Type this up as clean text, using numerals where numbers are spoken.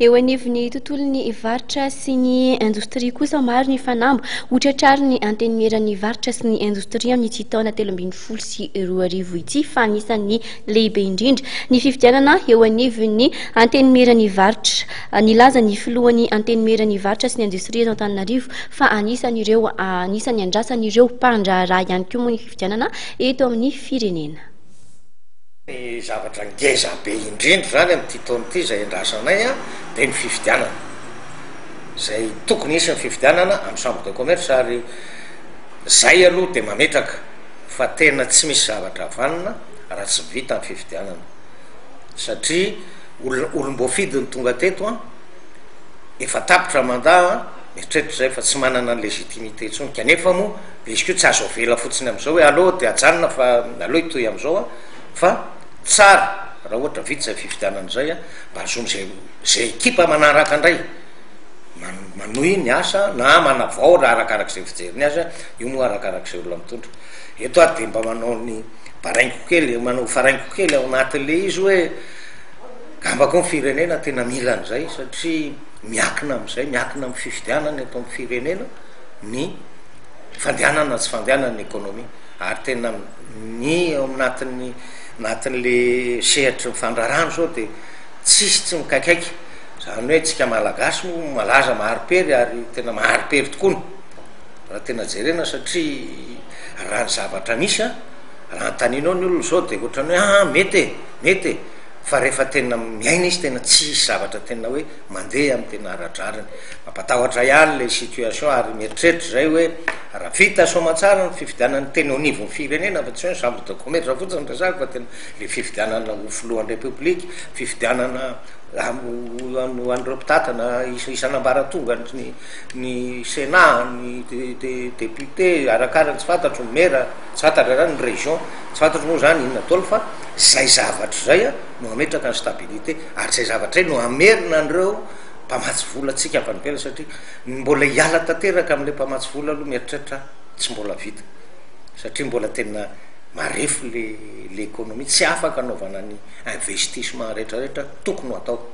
eo anivon'ny tontolon'ny varitra sy ny indostria kosa maro ny fanambo hotratrary ny antenimiran'ny varitra sy ny indostria amin'ny tsy taona 2010 sy 2020 ity fa anisan'ny lehibe indrindra ny fifidianana eo anivon'ny antenimiran'ny varitra nilaza ny filohan'ny antenimiran'ny varitra sy ny indostria eto Antananarivo fa anisan'ireo anisan'ny andrasan'ireo mpandraharaha ihany koa moa ny fifidianana eto amin'ny firenena. Ny zavatra ngeza be indrindra zany amin'ity taona ity zay andrasanay dia ny fifidianana zay tokony isy ny fifidianana amin'ny chambre de commerce ary zay aloha dia mametraka fa tena tsy misy zavatra havanana raha tsy vita ny fifidianana satria olom-boafidy ny tonga teto efa tapitra mandaha mieritreritra zay fa tsy manana ny légitimité intsony kanefa moa izy ko tsy azo avela fotsiny amin'izao hoe aloha dia ajanona fa aloha itoy amin'izao fa tsara raha ohatra vita zay fifidianana zay mba azony zay ekipa manaraka indray manohy ny asa na manavao raha arakarak'izay fijeriny azy io moa arakarak'izay olona mitondra eto ary dia mba manao ny baraingo kely manao faraingo kely ao anatin'le izy hoe gambako ny firenena tena mila an'izay satria miakina amin'izay miakina amin'ny fifidianana eto amin'ny firenena ny fandehanana tsy fandehanana ny ekonomia ary tena ny ao anatin'le sehatra mifandrarano zao dia tsisy tsy mikaikaiky zany hoe tsika malagasy moa malaza maharipery ary tena maharipery tokoa raha tena jerena satria raha ny zavatra misy raha antaninao ny olona zao dia ohatrany hoe mety fa rehefa tena miaina izy tena tsisy zavatra tena hoe mandeha amin'ny tena aradrarany mampatahotra ihany le situation ary mieritreritra zay hoe raha vita somatsara ny fifidianana tena onivon'ny firenena fa tsy hoe chambre de commerce fotsiny resaka fa tena le fifidianana ho filohan'ny république fifidianana hoan'ireo mpitatana isan'ambaratonga ny sénat ny député arakarany tsy fantatro ny maire tsy fantatra zany ny région tsy fantatro moa zany inona tolo fa zay zavatra zay no ametraka ny stabilité ary zay zavatra zay no amerina an'ireo mpamatsy vola tsika ampanimpela satria mbola hiala tanteraka amin'le mpamatsy vola aloha mieritreritra tsy mbola vita satria mbola tena marefo le économie tsy afaka anaovana ny investissement rehetrarehetra tokony ho atao.